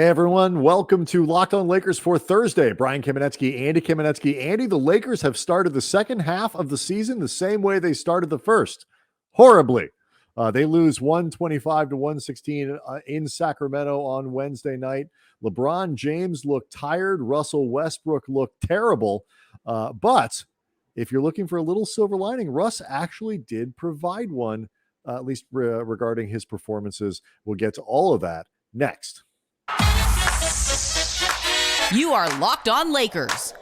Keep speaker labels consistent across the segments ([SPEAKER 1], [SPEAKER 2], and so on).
[SPEAKER 1] Hey everyone, welcome to Locked On Lakers for Thursday. Brian Kamenetsky, Andy Kamenetsky. Andy, the Lakers have started the second half of the season the same way they started the first, horribly. They lose 125 to 116 in Sacramento on Wednesday night. LeBron James looked tired. Russell Westbrook looked terrible. But if you're looking for a little silver lining, Russ actually did provide one, at least regarding his performances. We'll get to all of that next.
[SPEAKER 2] You are Locked On Lakers,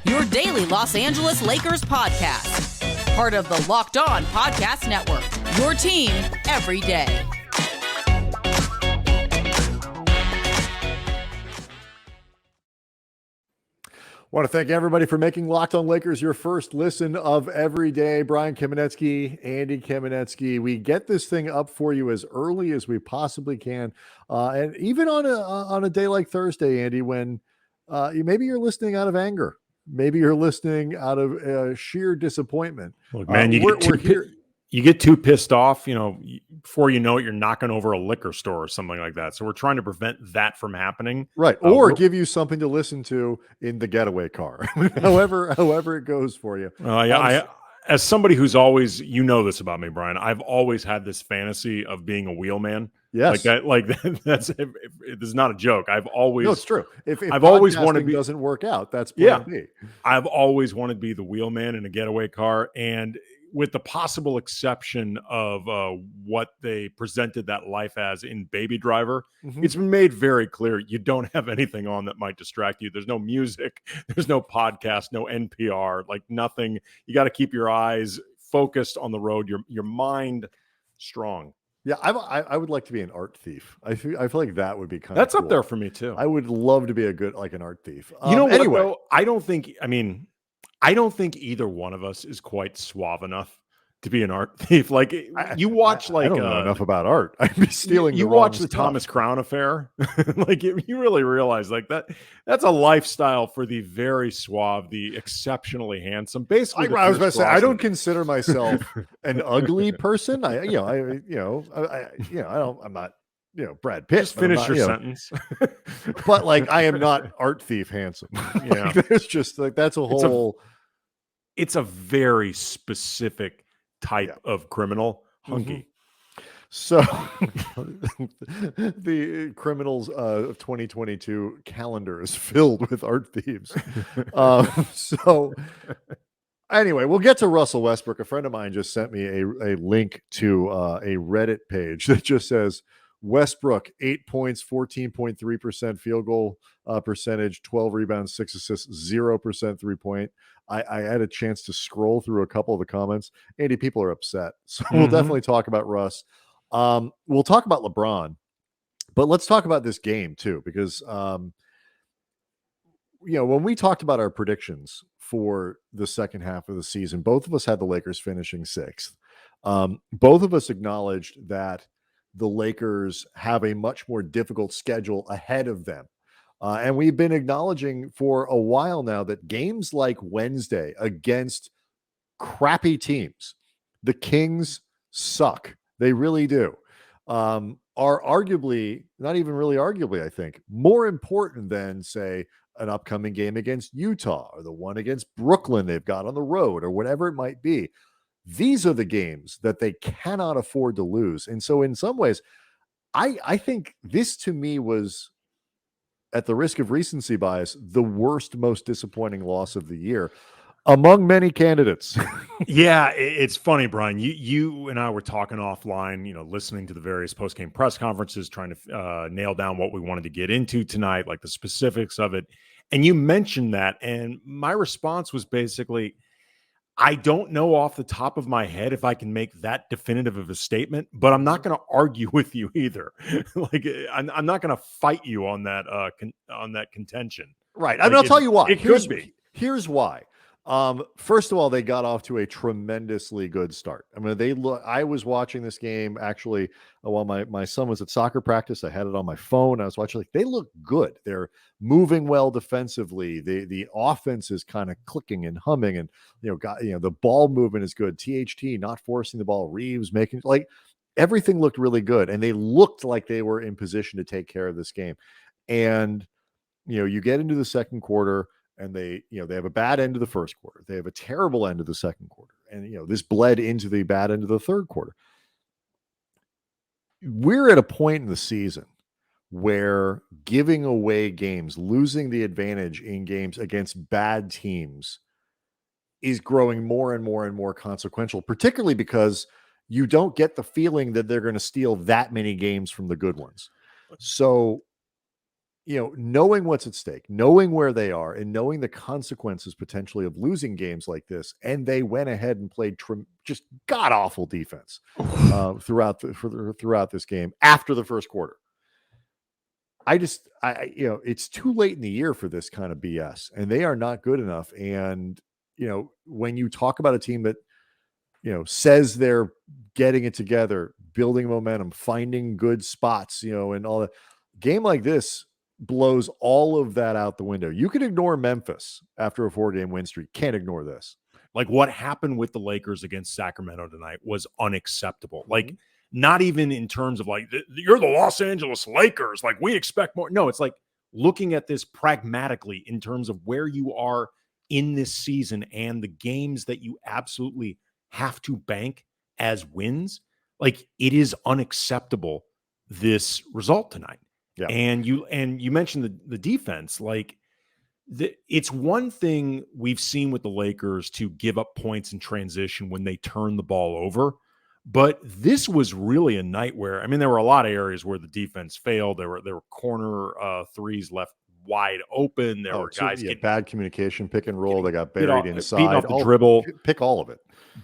[SPEAKER 2] your daily Los Angeles Lakers podcast. Part of the Locked On Podcast Network, your team every day.
[SPEAKER 1] I want to thank everybody for making Locked On Lakers your first listen of every day. Brian Kamenetsky, Andy Kamenetsky. We get this thing up for you as early as we possibly can. And even on a day like Thursday, Andy, when maybe you're listening out of anger. Maybe you're listening out of sheer disappointment.
[SPEAKER 3] Look, man, you get too pissed off, before you know it, you're knocking over a liquor store or something like that. So we're trying to prevent that from happening.
[SPEAKER 1] Right. Or give you something to listen to in the getaway car, however it goes for you.
[SPEAKER 3] As somebody who's always, this about me, Brian, I've always had this fantasy of being a wheelman.
[SPEAKER 1] Yes.
[SPEAKER 3] This is not a joke. No,
[SPEAKER 1] it's true. If
[SPEAKER 3] I've always wanted to
[SPEAKER 1] doesn't work out, that's plan B.
[SPEAKER 3] I've always wanted to be the wheelman in a getaway car, and with the possible exception of what they presented that life as in Baby Driver, it's been made very clear you don't have anything on that might distract you. There's no music, there's no podcast, no NPR, nothing. You got to keep your eyes focused on the road, your mind strong.
[SPEAKER 1] Yeah, I would like to be an art thief. I feel like that would be kind of
[SPEAKER 3] That's
[SPEAKER 1] cool.
[SPEAKER 3] Up there for me too.
[SPEAKER 1] I would love to be an art thief.
[SPEAKER 3] Anyway, what, though? I don't think either one of us is quite suave enough to be an art thief. I don't
[SPEAKER 1] know enough about art. I'd be stealing.
[SPEAKER 3] You watch the Thomas Crown Affair, you really realize that's a lifestyle for the very suave, the exceptionally handsome. Basically,
[SPEAKER 1] I was about to say I don't consider myself an ugly person. I'm not. Brad Pitt.
[SPEAKER 3] Just finish your sentence.
[SPEAKER 1] But I am not art thief handsome. There's just that's a whole.
[SPEAKER 3] It's a very specific type of criminal, hunky.
[SPEAKER 1] So the criminals of 2022 calendar is filled with art thieves. So anyway, we'll get to Russell Westbrook. A friend of mine just sent me a link to a Reddit page that just says Westbrook, 8 points, 14.3% field goal percentage, 12 rebounds, 6 assists, 0% 3-point. I had a chance to scroll through a couple of the comments. Andy, people are upset. So we'll definitely talk about Russ. We'll talk about LeBron, but let's talk about this game too, because, when we talked about our predictions for the second half of the season, both of us had the Lakers finishing 6th. Both of us acknowledged that the Lakers have a much more difficult schedule ahead of them. And we've been acknowledging for a while now that games like Wednesday against crappy teams, the Kings suck. They really do. Are arguably, not even really arguably, I think, more important than, say, an upcoming game against Utah or the one against Brooklyn they've got on the road or whatever it might be. These are the games that they cannot afford to lose. And so in some ways, I think this to me was, at the risk of recency bias, the worst, most disappointing loss of the year among many candidates.
[SPEAKER 3] Yeah, it's funny, Brian. You and I were talking offline, listening to the various post-game press conferences, trying to nail down what we wanted to get into tonight, like the specifics of it. And you mentioned that. And my response was basically, I don't know off the top of my head if I can make that definitive of a statement, but I'm not going to argue with you either. I'm not going to fight you on that contention.
[SPEAKER 1] Right. I mean, I'll tell you why.
[SPEAKER 3] It could be.
[SPEAKER 1] Here's why. First of all, they got off to a tremendously good start. I mean, I was watching this game actually while my son was at soccer practice. I had it on my phone. I was watching. They look good. They're moving well defensively. The offense is kind of clicking and humming, and the ball movement is good. THT not forcing the ball. Reeves making everything looked really good, and they looked like they were in position to take care of this game. And you get into the second quarter, and they have a bad end of the first quarter. They have a terrible end of the second quarter, and this bled into the bad end of the third quarter. We're at a point in the season where giving away games, losing the advantage in games against bad teams is growing more and more and more consequential, particularly because you don't get the feeling that they're going to steal that many games from the good ones. So, knowing what's at stake, knowing where they are, and knowing the consequences potentially of losing games like this, and they went ahead and played just god awful defense throughout this game after the first quarter. It's too late in the year for this kind of BS, and they are not good enough. And when you talk about a team that says they're getting it together, building momentum, finding good spots, and all that, game like this blows all of that out the window. You can ignore Memphis after a 4-game win streak. Can't ignore this.
[SPEAKER 3] Like what happened with the Lakers against Sacramento tonight was unacceptable. Like not even in terms of like, you're the Los Angeles Lakers. Like we expect more. No, it's like looking at this pragmatically in terms of where you are in this season and the games that you absolutely have to bank as wins. Like it is unacceptable, this result tonight.
[SPEAKER 1] Yeah.
[SPEAKER 3] And you mentioned the defense. Like it's one thing we've seen with the Lakers to give up points in transition when they turn the ball over. But this was really a night where, there were a lot of areas where the defense failed. There were corner threes left wide open. There were guys getting
[SPEAKER 1] bad communication, pick and roll. They got buried inside.
[SPEAKER 3] Beating off the dribble.
[SPEAKER 1] Pick all of it.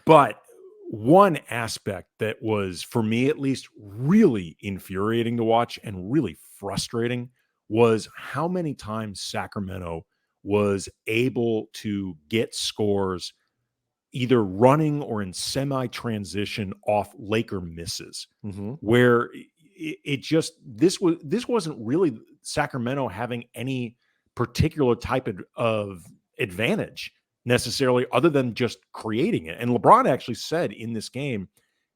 [SPEAKER 3] But one aspect that was, for me at least, really infuriating to watch and really frustrating was how many times Sacramento was able to get scores either running or in semi-transition off Laker misses, where this wasn't really Sacramento having any particular type of advantage necessarily other than just creating it. And LeBron actually said in this game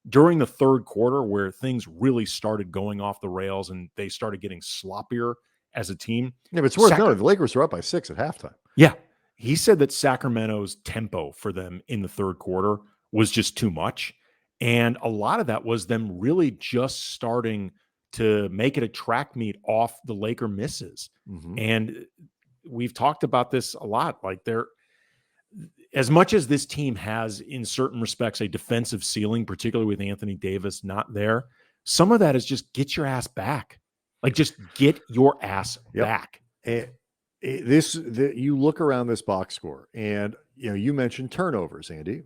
[SPEAKER 3] during the third quarter where things really started going off the rails and they started getting sloppier as a team.
[SPEAKER 1] Yeah, but it's worth noting the Lakers were up by 6 at halftime.
[SPEAKER 3] Yeah. He said that Sacramento's tempo for them in the third quarter was just too much. And a lot of that was them really just starting to make it a track meet off the Laker misses. And we've talked about this a lot. Like as much as this team has in certain respects a defensive ceiling, particularly with Anthony Davis not there, some of that is just get your ass back. Like just get your ass back.
[SPEAKER 1] You look around this box score, and you mentioned turnovers, Andy.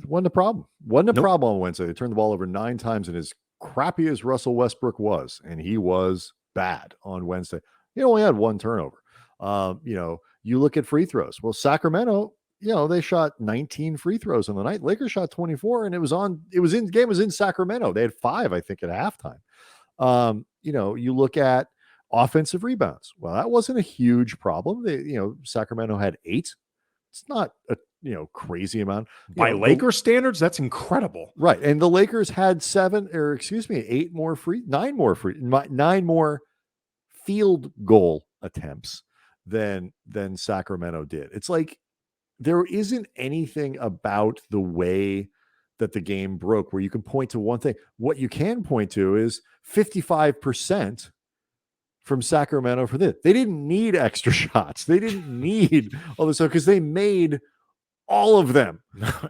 [SPEAKER 1] Wasn't a problem. Wasn't a problem on Wednesday. They turned the ball over 9 times, and as crappy as Russell Westbrook was, and he was bad on Wednesday, he only had 1 turnover. You look at free throws. Well, Sacramento, they shot 19 free throws on the night. Lakers shot 24, and the game was in Sacramento. They had 5, I think, at halftime. You look at offensive rebounds. Well, that wasn't a huge problem. Sacramento had 8. It's not a crazy amount.
[SPEAKER 3] By Lakers standards, that's incredible.
[SPEAKER 1] Right. And the Lakers had 9 more field goal attempts than Sacramento did. It's like there isn't anything about the way that the game broke where you can point to one thing. What you can point to is 55% from Sacramento for this. They didn't need extra shots. They didn't need all this stuff because they made all of them.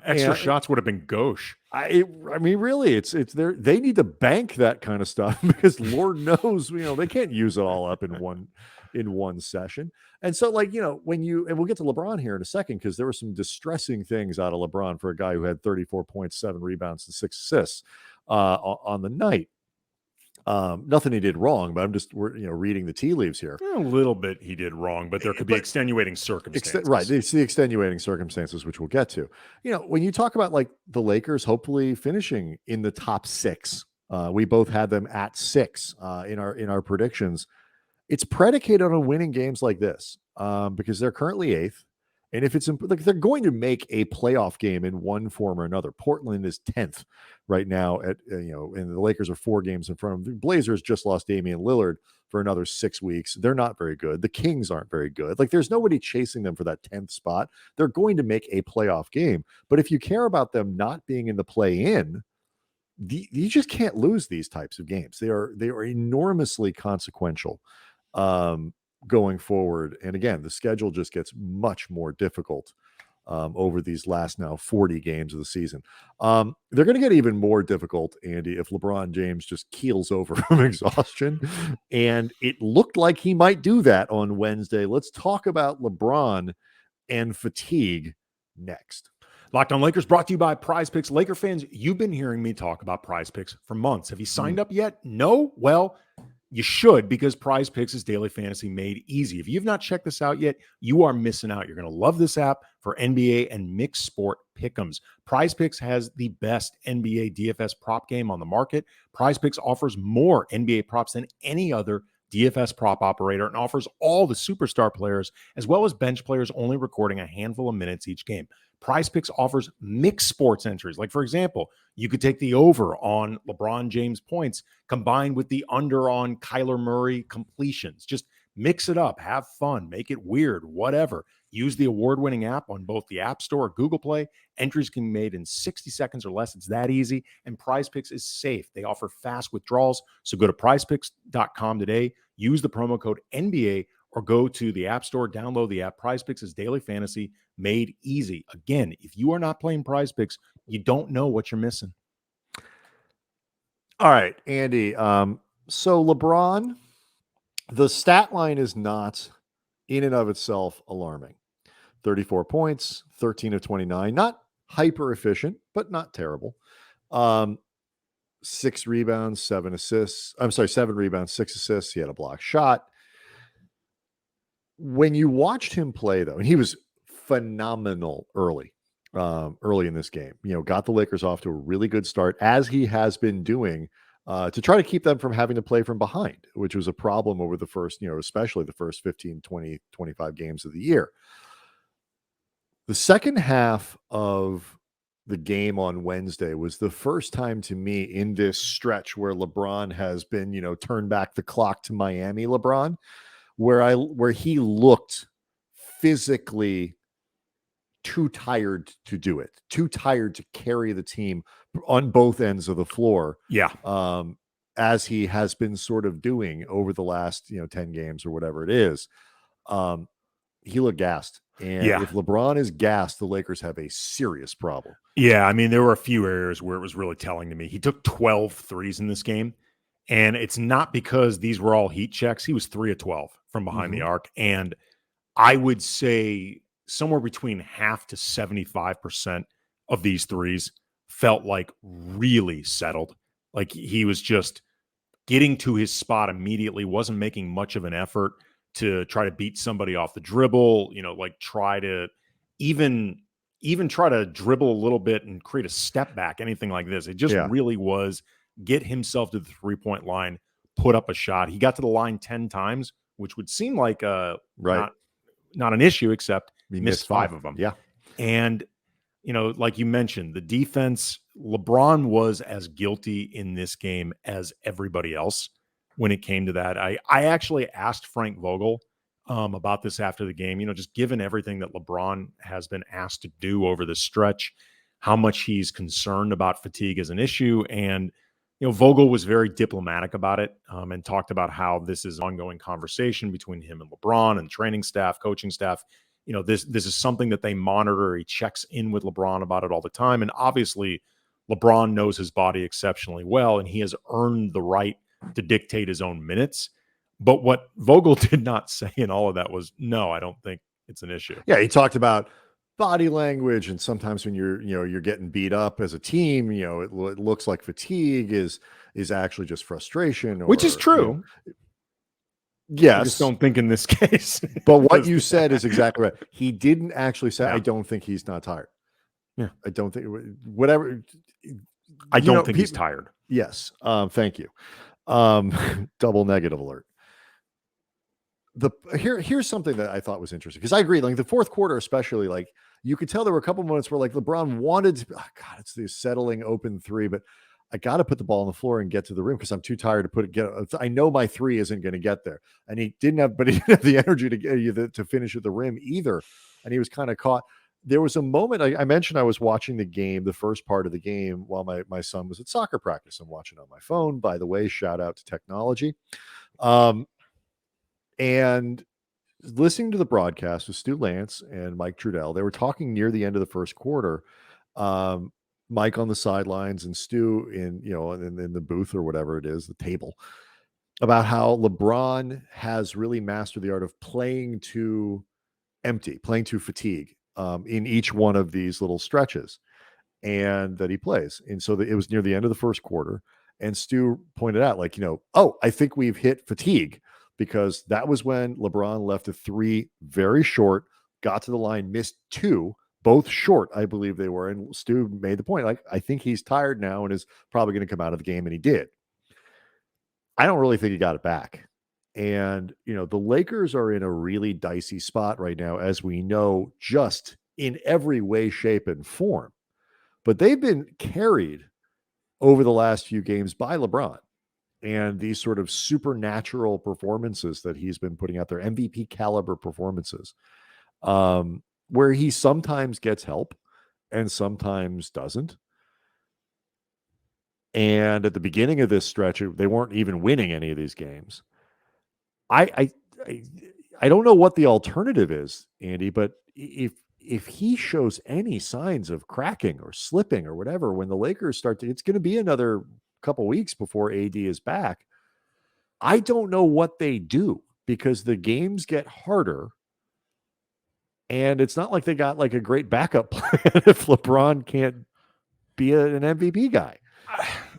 [SPEAKER 3] Extra shots would have been gauche.
[SPEAKER 1] Really, it's there. They need to bank that kind of stuff because Lord knows, they can't use it all up in one session. And so, and we'll get to LeBron here in a second because there were some distressing things out of LeBron for a guy who had 34 points, 7 rebounds, and 6 assists on the night. Nothing he did wrong, but we're reading the tea leaves here.
[SPEAKER 3] A little bit he did wrong, but there could be extenuating circumstances.
[SPEAKER 1] Right. It's the extenuating circumstances, which we'll get to. When you talk about the Lakers hopefully finishing in the top 6, we both had them at 6 in our predictions. It's predicated on winning games like this because they're currently 8th. And if it's like they're going to make a playoff game in one form or another. Portland is 10th right now at and the Lakers are 4 games in front of them. The Blazers just lost Damian Lillard for another 6 weeks. They're not very good. The Kings aren't very good. Like there's nobody chasing them for that 10th spot. They're going to make a playoff game. But if you care about them not being in the play-in, you just can't lose these types of games. They are enormously consequential. Going forward. And again, the schedule just gets much more difficult over these last now 40 games of the season. They're going to get even more difficult, Andy, if LeBron James just keels over from exhaustion. And it looked like he might do that on Wednesday. Let's talk about LeBron and fatigue next.
[SPEAKER 3] Locked On Lakers brought to you by Prize Picks. Laker fans, you've been hearing me talk about Prize Picks for months. Have you signed up yet? No? Well, you should, because Prize Picks is daily fantasy made easy. If you've not checked this out yet, you are missing out. You're going to love this app for NBA and mixed sport pick'ems. Prize Picks has the best NBA DFS prop game on the market. Prize Picks offers more NBA props than any other DFS prop operator and offers all the superstar players as well as bench players only recording a handful of minutes each game. Prize Picks offers mixed sports entries. Like, for example, you could take the over on LeBron James points combined with the under on Kyler Murray completions. Just mix it up, have fun, make it weird, whatever. Use the award-winning app on both the App Store or Google Play. Entries can be made in 60 seconds or less. It's that easy. And Prize Picks is safe. They offer fast withdrawals. So go to prizepicks.com today. Use the promo code NBA or go to the App Store, download the app. Prize Picks is daily fantasy made easy. Again, if you are not playing Prize Picks, you don't know what you're missing.
[SPEAKER 1] All right, Andy. So LeBron, the stat line is not in and of itself alarming. 34 points, 13 of 29, not hyper efficient, but not terrible. 6 rebounds, 7 assists. I'm sorry, 7 rebounds, 6 assists. He had a block shot. When you watched him play, though, and he was phenomenal early in this game, got the Lakers off to a really good start, as he has been doing to try to keep them from having to play from behind, which was a problem over the first, especially the first 15, 20, 25 games of the year. The second half of the game on Wednesday was the first time to me in this stretch where LeBron has been, turned back the clock to Miami LeBron, where he looked physically too tired to do it, too tired to carry the team on both ends of the floor.
[SPEAKER 3] Yeah.
[SPEAKER 1] As he has been sort of doing over the last, 10 games or whatever it is. He looked gassed. And if LeBron is gassed, the Lakers have a serious problem.
[SPEAKER 3] Yeah, I mean, there were a few areas where it was really telling to me. He took 12 threes in this game, and it's not because these were all heat checks. He was 3 of 12 from behind the arc, and I would say somewhere between half to 75% of these threes felt like really settled. Like he was just getting to his spot immediately, wasn't making much of an effort to try to beat somebody off the dribble, try to even try to dribble a little bit and create a step back, anything like this. It just really was get himself to the 3-point line, put up a shot. He got to the line 10 times, which would seem like not an issue, except he missed 5 of them.
[SPEAKER 1] Yeah.
[SPEAKER 3] And, like you mentioned, the defense, LeBron was as guilty in this game as everybody else when it came to that. I actually asked Frank Vogel about this after the game, just given everything that LeBron has been asked to do over the stretch, how much he's concerned about fatigue as an issue. And, Vogel was very diplomatic about it and talked about how this is an ongoing conversation between him and LeBron and training staff, coaching staff. This is something that they monitor. He checks in with LeBron about it all the time. And obviously, LeBron knows his body exceptionally well, and he has earned the right to dictate his own minutes. But what Vogel did not say in all of that was, no, I don't think it's an issue.
[SPEAKER 1] Yeah, he talked about body language, and sometimes when you're getting beat up as a team, it looks like fatigue is actually just frustration,
[SPEAKER 3] which is true.
[SPEAKER 1] Yes,
[SPEAKER 3] I just don't think in this case.
[SPEAKER 1] But what you said is exactly right. He didn't actually say, I don't think he's not tired.
[SPEAKER 3] Yeah,
[SPEAKER 1] I don't think whatever.
[SPEAKER 3] I don't think he's tired.
[SPEAKER 1] Yes. Thank you. Double negative alert. Here's something that I thought was interesting, because I agree, like the fourth quarter, especially, like you could tell there were a couple moments where like LeBron wanted to, God, it's the settling open three, but I got to put the ball on the floor and get to the rim because I'm too tired to I know my three isn't going to get there. And he didn't have the energy to finish at the rim either. And he was kind of caught. There was a moment I mentioned I was watching the game, the first part of the game, while my son was at soccer practice. I'm watching on my phone, by the way, shout out to technology. And listening to the broadcast with Stu Lance and Mike Trudell, they were talking near the end of the first quarter. Mike on the sidelines and Stu in the booth or whatever it is, the table, about how LeBron has really mastered the art of playing to empty, playing to fatigue in each one of these little stretches, and that he plays. And so it was near the end of the first quarter, and Stu pointed out, like, I think we've hit fatigue, because that was when LeBron left a three very short, got to the line, missed two, both short, I believe they were. And Stu made the point, like, I think he's tired now and is probably going to come out of the game. And he did. I don't really think he got it back. And, the Lakers are in a really dicey spot right now, as we know, just in every way, shape, and form. But they've been carried over the last few games by LeBron and these sort of supernatural performances that he's been putting out there, MVP caliber performances, where he sometimes gets help and sometimes doesn't. And at the beginning of this stretch, they weren't even winning any of these games. I don't know what the alternative is, Andy, but if he shows any signs of cracking or slipping or whatever, when the Lakers it's going to be another couple weeks before AD is back. I don't know what they do, because the games get harder, and it's not like they got like a great backup plan if LeBron can't be an MVP guy.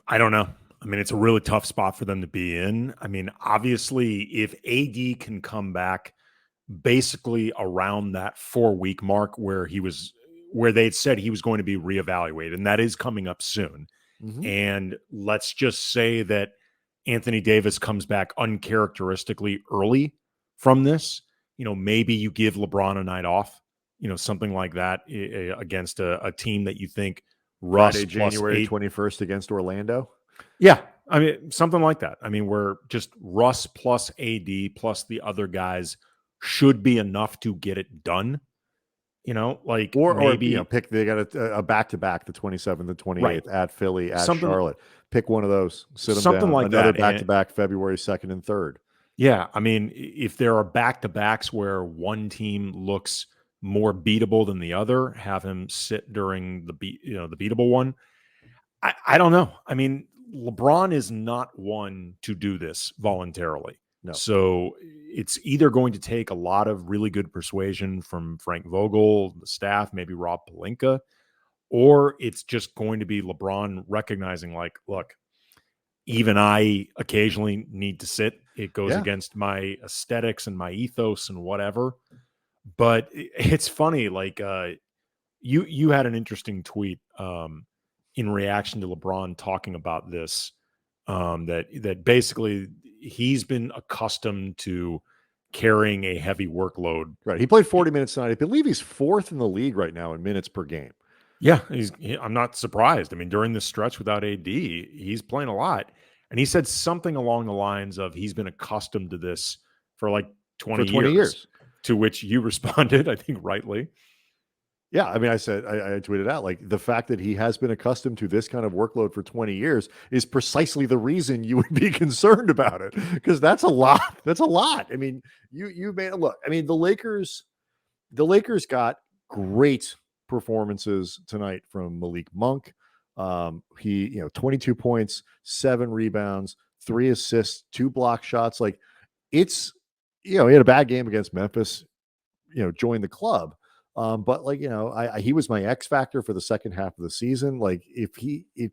[SPEAKER 3] I don't know. I mean, it's a really tough spot for them to be in. I mean, obviously, if AD can come back basically around that 4-week mark where they'd said he was going to be reevaluated, and that is coming up soon. Mm-hmm. And let's just say that Anthony Davis comes back uncharacteristically early from this. Maybe you give LeBron a night off, something like that against a team that you think Russ
[SPEAKER 1] Friday, January 21st against Orlando.
[SPEAKER 3] Yeah. I mean, something like that. I mean, where just Russ plus AD plus the other guys should be enough to get it done. Or maybe
[SPEAKER 1] pick. They got a back-to-back, the 27th and 28th at Philly, at Charlotte. Pick one of those. Sit them
[SPEAKER 3] something
[SPEAKER 1] down.
[SPEAKER 3] Like
[SPEAKER 1] another
[SPEAKER 3] that.
[SPEAKER 1] Back-to-back, February 2nd and 3rd.
[SPEAKER 3] Yeah, I mean, if there are back-to-backs where one team looks more beatable than the other, have him sit during the beatable one. I don't know. I mean, LeBron is not one to do this voluntarily.
[SPEAKER 1] No.
[SPEAKER 3] So it's either going to take a lot of really good persuasion from Frank Vogel, the staff, maybe Rob Pelinka, or it's just going to be LeBron recognizing, like, look, even I occasionally need to sit. It goes against my aesthetics and my ethos and whatever. But it's funny, like you had an interesting tweet in reaction to LeBron talking about this, that basically he's been accustomed to carrying a heavy workload.
[SPEAKER 1] Right. He played 40 minutes tonight. I believe he's fourth in the league right now in minutes per game.
[SPEAKER 3] Yeah, I'm not surprised. I mean, during this stretch without AD, he's playing a lot. And he said something along the lines of he's been accustomed to this for like 20 years. To which you responded, I think rightly.
[SPEAKER 1] Yeah, I mean, I said, I tweeted out, like, the fact that he has been accustomed to this kind of workload for 20 years is precisely the reason you would be concerned about it, because that's a lot. That's a lot. I mean, you made look. I mean, the Lakers got great performances tonight from Malik Monk. He 22 points, 7 rebounds, 3 assists, 2 block shots. Like, it's he had a bad game against Memphis. Joined the club. But like, he was my X factor for the second half of the season. Like, if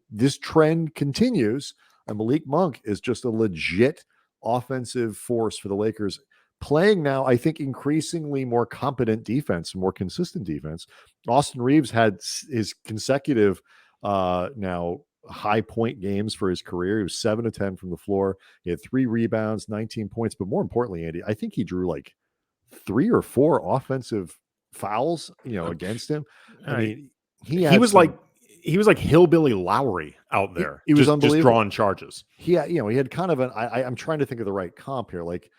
[SPEAKER 1] this trend continues, and Malik Monk is just a legit offensive force for the Lakers, playing now, I think, increasingly more competent defense, more consistent defense. Austin Reeves had his consecutive high point games for his career. He was 7 of 10 from the floor. He had 3 rebounds, 19 points. But more importantly, Andy, I think he drew like 3 or 4 offensive fouls, against him. I mean,
[SPEAKER 3] he was like Hillbilly Lowry out there.
[SPEAKER 1] He was
[SPEAKER 3] just
[SPEAKER 1] unbelievable.
[SPEAKER 3] drawing charges.
[SPEAKER 1] He had kind of I'm trying to think of the right comp here, like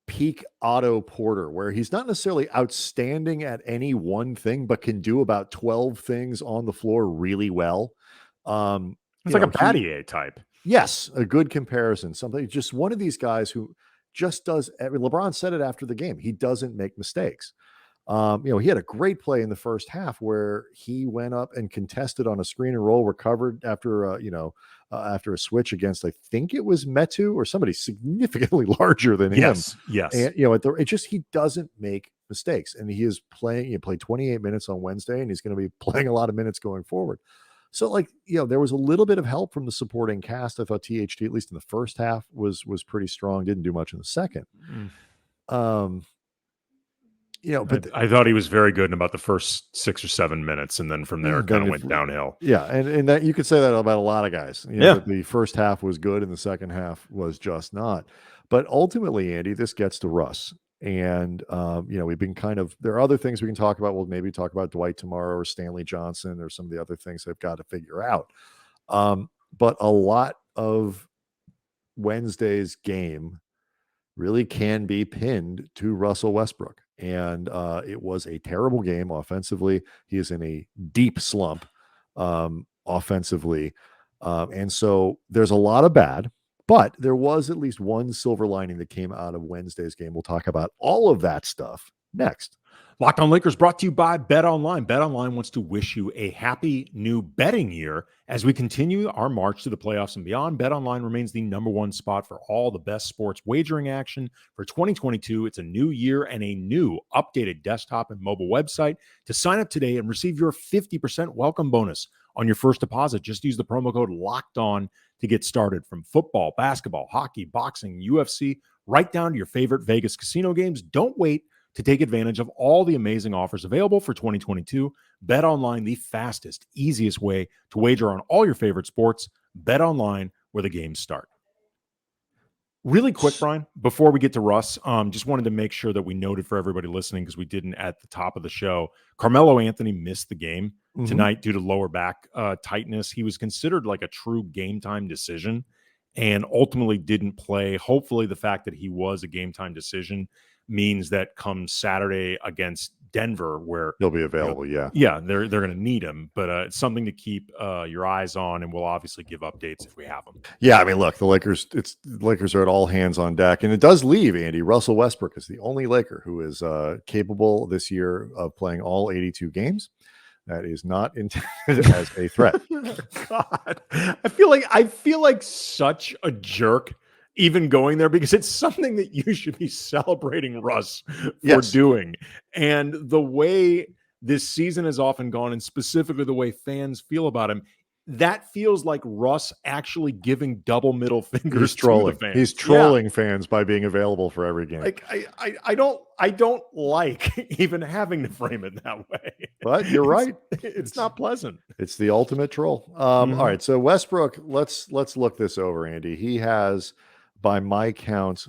[SPEAKER 1] peak Otto Porter, where he's not necessarily outstanding at any one thing, but can do about 12 things on the floor really well.
[SPEAKER 3] It's like a Battier type.
[SPEAKER 1] Yes, a good comparison. Something, just one of these guys who just does. LeBron said it after the game. He doesn't make mistakes. He had a great play in the first half where he went up and contested on a screen and roll, recovered after after a switch against, I think it was Metu or somebody significantly larger than him.
[SPEAKER 3] Yes.
[SPEAKER 1] And he doesn't make mistakes, and he is playing. He played 28 minutes on Wednesday, and he's going to be playing a lot of minutes going forward. So, there was a little bit of help from the supporting cast. I thought THT, at least in the first half, was pretty strong. Didn't do much in the second. But
[SPEAKER 3] I thought he was very good in about the first 6 or 7 minutes, and then from there it kind of went downhill.
[SPEAKER 1] Yeah, and that you could say that about a lot of guys. The first half was good, and the second half was just not. But ultimately, Andy, this gets to Russ, and we've been there are other things we can talk about. We'll maybe talk about Dwight tomorrow or Stanley Johnson or some of the other things they've got to figure out. But a lot of Wednesday's game really can be pinned to Russell Westbrook. And it was a terrible game offensively. He is in a deep slump offensively. And so there's a lot of bad, but there was at least one silver lining that came out of Wednesday's game. We'll talk about all of that stuff next.
[SPEAKER 3] Locked On Lakers brought to you by BetOnline. BetOnline wants to wish you a happy new betting year. As we continue our march to the playoffs and beyond, BetOnline remains the #1 spot for all the best sports wagering action. For 2022, it's a new year and a new updated desktop and mobile website. To sign up today and receive your 50% welcome bonus on your first deposit, just use the promo code LOCKEDON to get started. From football, basketball, hockey, boxing, UFC, right down to your favorite Vegas casino games. Don't wait to take advantage of all the amazing offers available for 2022. BetOnline, the fastest, easiest way to wager on all your favorite sports. BetOnline, where the games start. Really quick, Brian, before we get to Russ, just wanted to make sure that we noted for everybody listening, because we didn't at the top of the show, Carmelo Anthony missed the game tonight due to lower back tightness. He was considered like a true game time decision and ultimately didn't play. Hopefully the fact that he was a game time decision means that come Saturday against Denver, where
[SPEAKER 1] he'll be available.
[SPEAKER 3] they're going to need him, but it's something to keep your eyes on, and we'll obviously give updates if we have them.
[SPEAKER 1] Yeah, I mean, look, the Lakers are at all hands on deck, and it does leave, Andy, Russell Westbrook is the only Laker who is capable this year of playing all 82 games. That is not intended as a threat.
[SPEAKER 3] God, I feel like such a jerk even going there, because it's something that you should be celebrating Russ for doing. And the way this season has often gone, and specifically the way fans feel about him, that feels like Russ actually giving double middle fingers to the fans.
[SPEAKER 1] He's trolling fans by being available for every game.
[SPEAKER 3] Like I don't like even having to frame it that way.
[SPEAKER 1] But you're right.
[SPEAKER 3] It's not pleasant.
[SPEAKER 1] It's the ultimate troll. All right. So Westbrook, let's look this over, Andy. He has, by my count,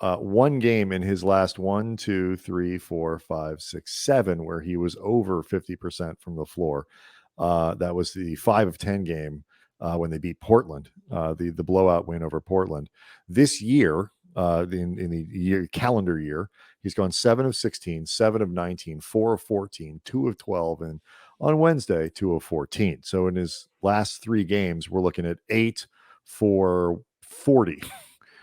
[SPEAKER 1] one game in his last 1, 2, 3, 4, 5, 6, 7, where he was over 50% from the floor. That was the 5 of 10 game when they beat Portland, the blowout win over Portland. This year, in the calendar year, he's gone 7 of 16, 7 of 19, 4 of 14, 2 of 12, and on Wednesday, 2 of 14. So in his last 3 games, we're looking at 8 for 40.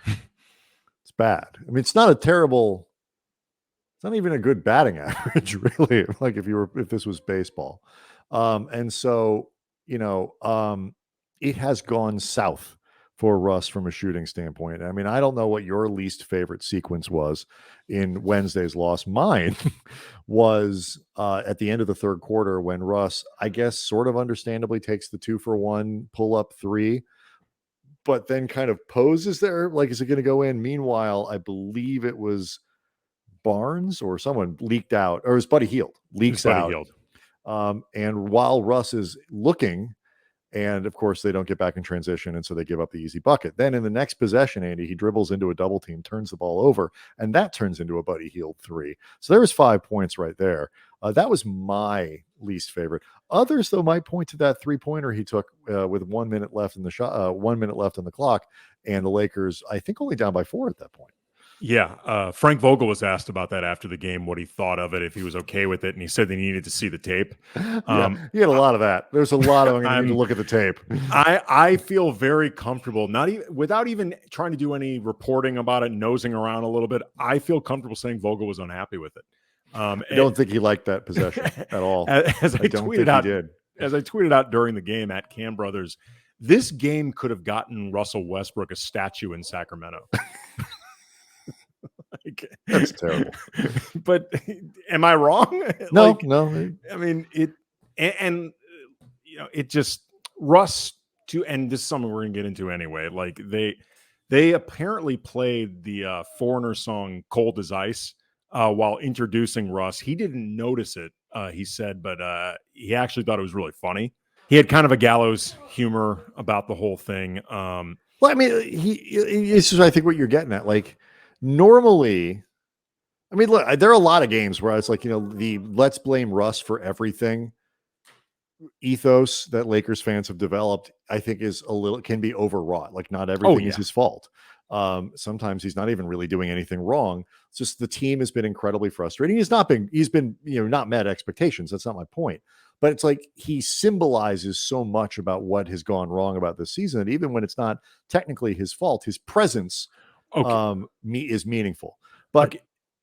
[SPEAKER 1] It's bad. I mean, it's not a terrible, it's not even a good batting average, really. Like if this was baseball. And so, it has gone south for Russ from a shooting standpoint. I mean, I don't know what your least favorite sequence was in Wednesday's loss. Mine was at the end of the third quarter when Russ, I guess, sort of understandably takes the 2-for-1 pull up 3, but then kind of poses there. Like, is it going to go in? Meanwhile, I believe it was Barnes or someone leaked out, or his Buddy Hield leaks out. And while Russ is looking And of course, they don't get back in transition, and so they give up the easy bucket. Then in the next possession, Andy, he dribbles into a double team, turns the ball over, and that turns into a Buddy Hield 3. So there was 5 points right there. That was my least favorite. Others, though, might point to that 3-pointer he took with 1 minute left in the shot, 1 minute left on the clock, and the Lakers, I think, only down by 4 at that point.
[SPEAKER 3] Yeah. Frank Vogel was asked about that after the game, what he thought of it, if he was okay with it. And he said they needed to see the tape.
[SPEAKER 1] Yeah, he had a lot of that. There's a lot of, I'm going to need to look at the tape.
[SPEAKER 3] I feel very comfortable, not even without even trying to do any reporting about it, nosing around a little bit. I feel comfortable saying Vogel was unhappy with it.
[SPEAKER 1] I don't think he liked that possession at all.
[SPEAKER 3] As I tweeted out during the game at Cam Brothers, this game could have gotten Russell Westbrook a statue in Sacramento.
[SPEAKER 1] That's terrible.
[SPEAKER 3] But am I wrong?
[SPEAKER 1] No.
[SPEAKER 3] I mean, it just Russ and this is something we're gonna get into anyway. Like they apparently played the Foreigner song "Cold as Ice" while introducing Russ. He didn't notice it, he said, but he actually thought it was really funny. He had kind of a gallows humor about the whole thing.
[SPEAKER 1] Well, I mean, this is, I think, what you're getting at. Like, normally, I mean, look, there are a lot of games where it's like, the let's blame Russ for everything ethos that Lakers fans have developed, I think can be overwrought. Like, not everything is his fault. Sometimes he's not even really doing anything wrong. It's just the team has been incredibly frustrating. He's been not met expectations. That's not my point. But it's like he symbolizes so much about what has gone wrong about this season that even when it's not technically his fault, his presence is meaningful. But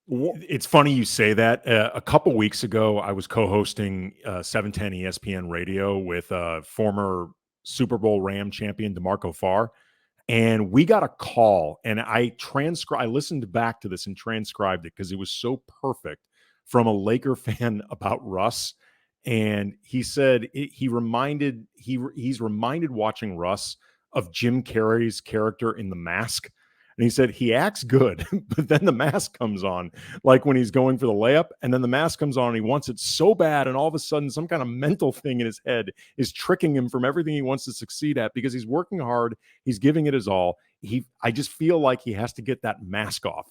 [SPEAKER 3] it's funny you say that. A couple weeks ago, I was co-hosting 710 ESPN Radio with former Super Bowl Ram champion DeMarco Farr, and we got a call. And I listened back to this and transcribed it because it was so perfect from a Laker fan about Russ. And he said he's reminded watching Russ of Jim Carrey's character in The Mask. And he said he acts good, but then the mask comes on, like when he's going for the layup, and then the mask comes on and he wants it so bad, and all of a sudden some kind of mental thing in his head is tricking him from everything he wants to succeed at because he's working hard, he's giving it his all. I just feel like he has to get that mask off.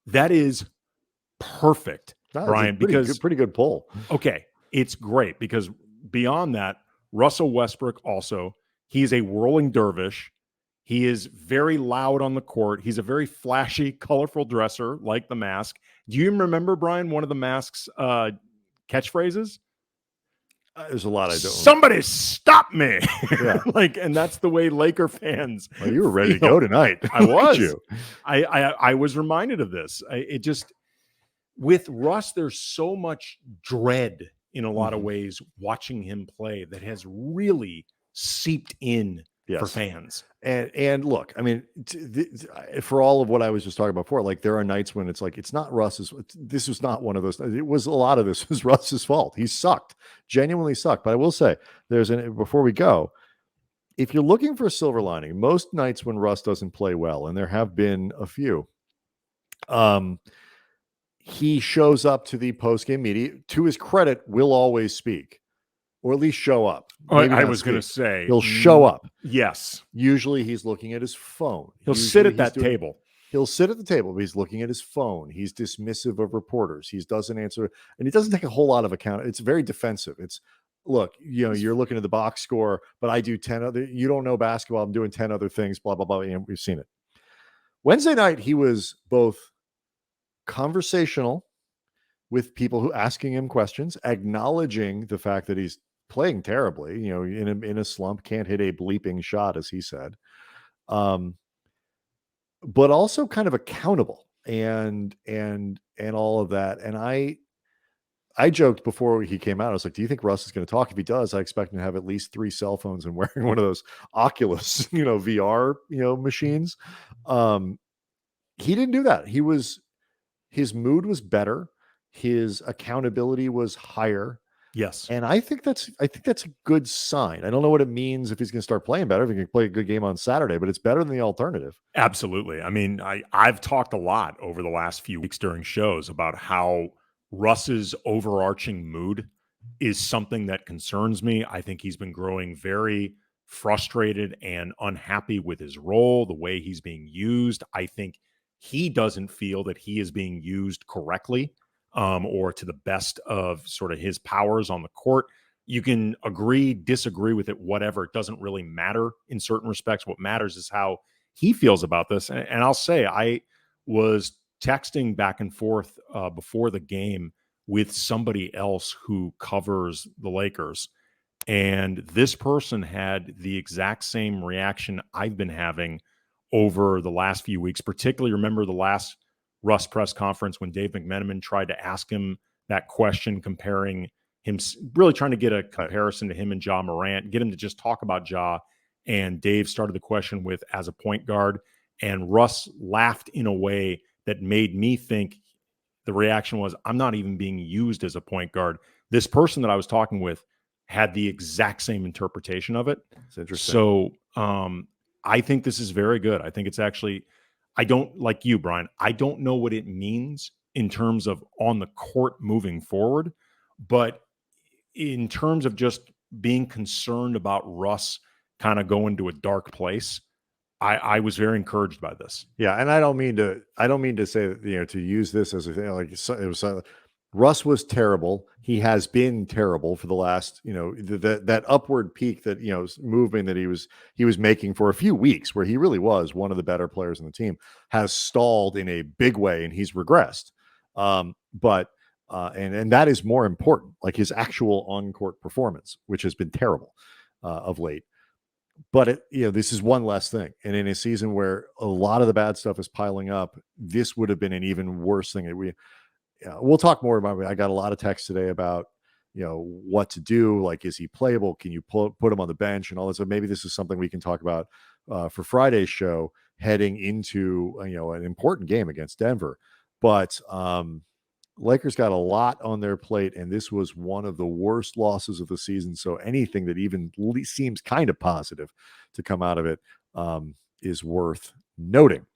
[SPEAKER 3] That is perfect, Brian, because
[SPEAKER 1] pretty good pull.
[SPEAKER 3] Okay, it's great because beyond that, Russell Westbrook also, he's a whirling dervish. He is very loud on the court. He's a very flashy, colorful dresser, like the mask. Do you remember, Brian, one of the mask's catchphrases?
[SPEAKER 1] There's a lot I don't.
[SPEAKER 3] Somebody stop me!
[SPEAKER 1] Yeah.
[SPEAKER 3] And that's the way Laker fans.
[SPEAKER 1] Well, you were ready to go tonight.
[SPEAKER 3] I was. I was reminded of this. With Russ, there's so much dread in a lot of ways watching him play that has really seeped in. Yes. For fans.
[SPEAKER 1] And look, I mean, for all of what I was just talking about before, like there are nights when it's like, it's not Russ's. This was not one of those. It was a lot of this was Russ's fault. He sucked, genuinely sucked. But I will say, before we go, if you're looking for a silver lining, most nights when Russ doesn't play well, and there have been a few, he shows up to the post-game media. To his credit, will always speak. Or at least show up.
[SPEAKER 3] I was going to say.
[SPEAKER 1] He'll show up.
[SPEAKER 3] Yes.
[SPEAKER 1] Usually he's looking at his phone.
[SPEAKER 3] He'll sit at that table.
[SPEAKER 1] He'll sit at the table, but he's looking at his phone. He's dismissive of reporters. He doesn't answer. And he doesn't take a whole lot of account. It's very defensive. It's, look, you're looking at the box score, but I do 10 other. You don't know basketball. I'm doing 10 other things, blah, blah, blah. And we've seen it. Wednesday night, he was both conversational with people who asking him questions, acknowledging the fact that he's playing terribly, in a slump, can't hit a bleeping shot, as he said, but also kind of accountable and all of that. And I joked before he came out, I was like, do you think Russ is going to talk? If he does, I expect him to have at least 3 cell phones and wearing one of those Oculus, VR, machines. He didn't do that. His mood was better. His accountability was higher.
[SPEAKER 3] Yes.
[SPEAKER 1] And I think that's a good sign. I don't know what it means if he's going to start playing better, if he can play a good game on Saturday, but it's better than the alternative.
[SPEAKER 3] Absolutely. I mean, I've talked a lot over the last few weeks during shows about how Russ's overarching mood is something that concerns me. I think he's been growing very frustrated and unhappy with his role, the way he's being used. I think he doesn't feel that he is being used correctly, or to the best of sort of his powers on the court. You can agree, disagree with it, whatever. It doesn't really matter in certain respects. What matters is how he feels about this. And I'll say, I was texting back and forth before the game with somebody else who covers the Lakers. And this person had the exact same reaction I've been having over the last few weeks. Particularly, remember the last Russ press conference when Dave McMenamin tried to ask him that question, comparing him, really trying to get a comparison to him and Ja Morant, get him to just talk about Ja. And Dave started the question with, as a point guard. And Russ laughed in a way that made me think the reaction was, I'm not even being used as a point guard. This person that I was talking with had the exact same interpretation of it.
[SPEAKER 1] It's interesting.
[SPEAKER 3] So I think this is very good. I think it's actually, I don't, like you, Brian, I don't know what it means in terms of on the court moving forward, but in terms of just being concerned about Russ kind of going to a dark place, I was very encouraged by this.
[SPEAKER 1] Yeah, and I don't mean to say that, to use this as a thing, like it was Russ was terrible. He has been terrible for the last, that upward peak that, movement that he was making for a few weeks, where he really was one of the better players on the team, has stalled in a big way, and he's regressed. But that is more important, like his actual on-court performance, which has been terrible of late. But this is one less thing, and in a season where a lot of the bad stuff is piling up, this would have been an even worse thing. We'll talk more about it. I got a lot of texts today about what to do. Like, is he playable? Can you put him on the bench and all this? So maybe this is something we can talk about for Friday's show, heading into an important game against Denver. But Lakers got a lot on their plate, and this was one of the worst losses of the season. So anything that even seems kind of positive to come out of it is worth noting.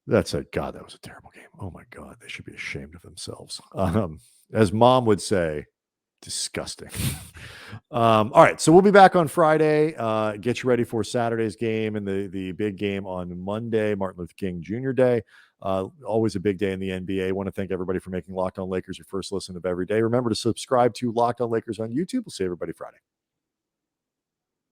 [SPEAKER 1] That said, God, that was a terrible game. Oh my God, they should be ashamed of themselves. As Mom would say, disgusting. All right, so we'll be back on Friday. Get you ready for Saturday's game and the big game on Monday, Martin Luther King Jr. Day. Always a big day in the NBA. I want to thank everybody for making Locked On Lakers your first listen of every day. Remember to subscribe to Locked On Lakers on YouTube. We'll see everybody Friday.